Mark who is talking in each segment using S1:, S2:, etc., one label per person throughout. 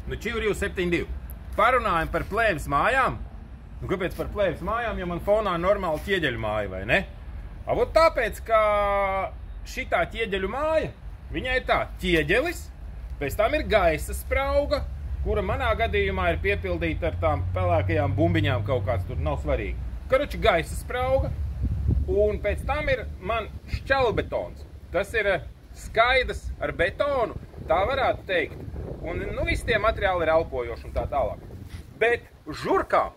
S1: Nu, Čivri 72. Parunājam par plēvis mājām. Nu, kāpēc par plēvis mājām, ja man fonā normāli ķieģeļu māja, vai ne? Avot tāpēc, ka šitā ķieģeļu māja, viņai ir tā ķieģelis, pēc tam ir gaisa sprauga, kura manā gadījumā ir piepildīta ar tām pelēkajām bumbiņām kaut kāds, tur nav svarīgi. Karuči gaisa sprauga, un pēc tam ir man šķelbetons. Tas ir skaidrs ar betonu, tā varētu teikt. Un, nu, visi tie materiāli ir elpojoši un tā tālāk. Bet žurkām,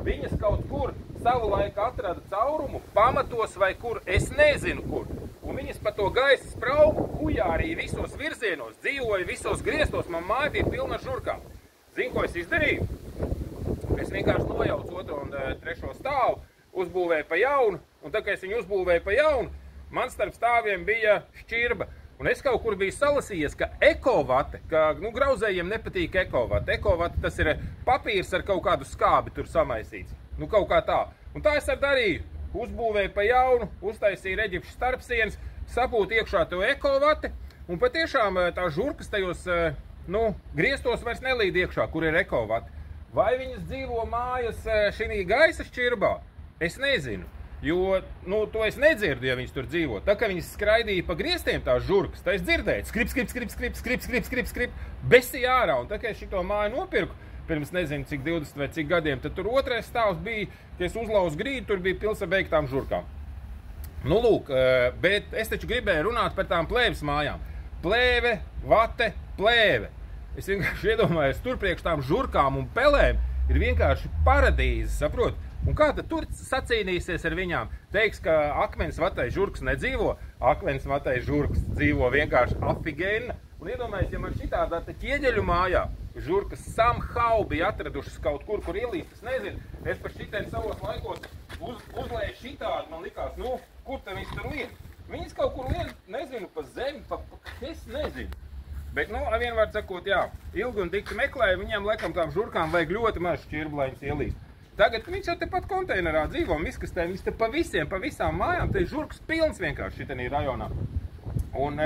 S1: viņas kaut kur savu laiku atrada caurumu, pamatos vai kur, es nezinu kur. Un viņas pa to gaisa spraugu hujārīja visos virzienos, dzīvoja visos griestos, man māja bija pilna ar žurkām. Zinu, ko es izdarīju? Es vienkārši nojaucu 2. un 3. stāvu, uzbūvēju pa jaunu, un tā kā es viņu uzbūvēju pa jaunu, man starp stāviem bija šķirba. Un es kaut kur biju salasījies, ka ekovate, ka grauzējiem nepatīk ekovate. Ekovate tas ir papīrs ar kaut kādu skābi tur samaisīts. Nu kaut kā tā. Un tā es arī darīju. Uzbūvēju pa jaunu, uztaisīju reģipšu starpsienas, sapūtu iekšā to ekovate. Un patiešām tā žurkas tajos, griestos vairs nelīd iekšā, kur ir ekovate. Vai viņas dzīvo mājas šī gaisa šķirbā? Es nezinu. Jo, to es nedzirdu, ja viņas tur dzīvo. Tā kā viņas skraidīja pa griestiem tās žurkas, tā es dzirdēju, skrip, besīja ārā. Un tā kā es šito māju nopirku, pirms nezinu cik 20 vai cik gadiem, tad tur 2. stāvs bija, ka es uzlauzu grīdu, tur bija pils ar beigtām žurkām. Nu, lūk, bet es taču gribēju runāt par tām plēves mājām. Plēve, vate, plēve. Es vienkārši iedomājos, tur priekš tām žurkām un pelēm ir vienkārši paradīze, saprot? Un kā tad tur sacīnīsies ar viņām? Teiks, ka akmens vatai žurks nedzīvo, akmens vatai žurks dzīvo vienkārši afigēna. Un iedomājies, ja man šitādā ķieģeļu mājā žurkas somehow bija atradušas kaut kur, kur ielīst, es nezinu. Es par šitiem savos laikos uzlēju šitādi, man likās, kur te viņas tur lien? Viņas kaut kur lien, nezinu, pa zemi, es nezinu. Bet, vienvārds sakot, jā, ilgi un dikti meklēju, viņiem laikam tām žurkām vajag ļoti maz šķirbu, lai viņas ielīst. Tagad viņš jau tepat konteinerā dzīvo, un viss te pa visām mājām, te ir žurkas pilns vienkārši šitenī rajonā. Un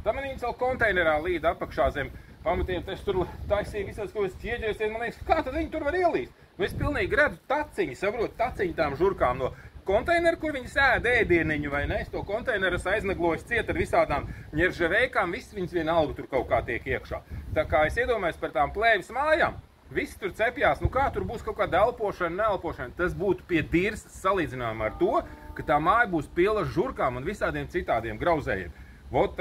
S1: tam viņas vēl konteinerā līd apakšā zem pamatiem, es tur taisīju visās, ko es ķieģējos, man liekas, kā tad viņi tur var ielīst? Es pilnīgi redzu taciņu, saprotu, taciņu tām žurkām no konteineru, kur viņas ēd ēdieniņu, vai ne? Es to konteineru aiznagloju ciet ar visādām ņeržaveikām, viss viņas vienalga tur kaut kā tiek iekšā. Tā kā es iedomājos par tām plēvis mājām, viss tur cepjās, kā tur būs kaut kāda elpošana, neelpošana, tas būtu pie dirsas salīdzinājumā ar to, ka tā māja būs pilna žurkām un visādiem citādiem grauzējiem. Vot,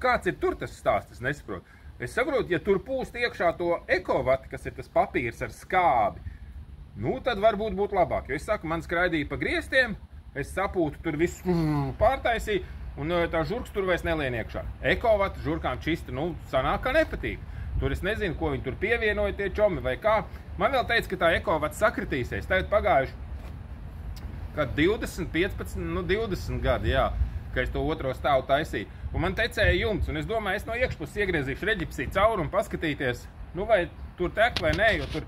S1: kāds ir tur tas stāsts, es nesaprotu. Es saprotu, ja tur pūst iekšā to ekovati, kas ir tas papīrs ar skābi, tad varbūt būtu labāk. Jo es saku, man skraidīja pa griestiem, es sapūtu tur visu pārtaisīju, un tā žurks tur vairs nelien iekšā. Ekovati žurkām čista, sanāk, ka nepatīk. Tur es nezinu, ko viņi tur pievienoja tie čomi vai kā. Man vēl teica, ka tā ekovats sakritīsies. Tagad pagājuši, kad 20, 15, 20 gadi, jā, ka es to 2. stāvu taisīju. Un man tecēja jumts, un es domāju, es no iekšpuses iegriezīšu reģipsī caurumu, paskatīties, vai tur tek vai nē, jo tur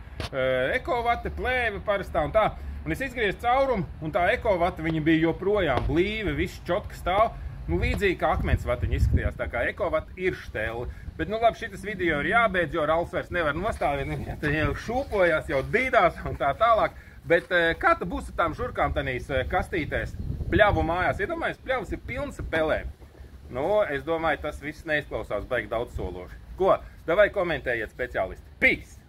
S1: ekovate, plēve parastā un tā. Un es izgriezu caurumu, un tā ekovate viņa bija joprojām blīve, viss čotka stāv. Līdzīgi kā akmens vatiņa izskatījās, tā kā ekovata ir šteli. Bet, labi, šitas video ir jābeidz, jo Ralfs vairs nevar nostāvēt, viņa jau šūpojās, jau dīdās un tā tālāk. Bet kā tu būsi tām žurkām tanīs kastītēs pļavu mājās? Iedomājies, pļavas ir pilns ar pelēm. Es domāju, tas viss neizklausās baigi daudz sološi. Ko? Davai komentējiet, speciālisti. Peace!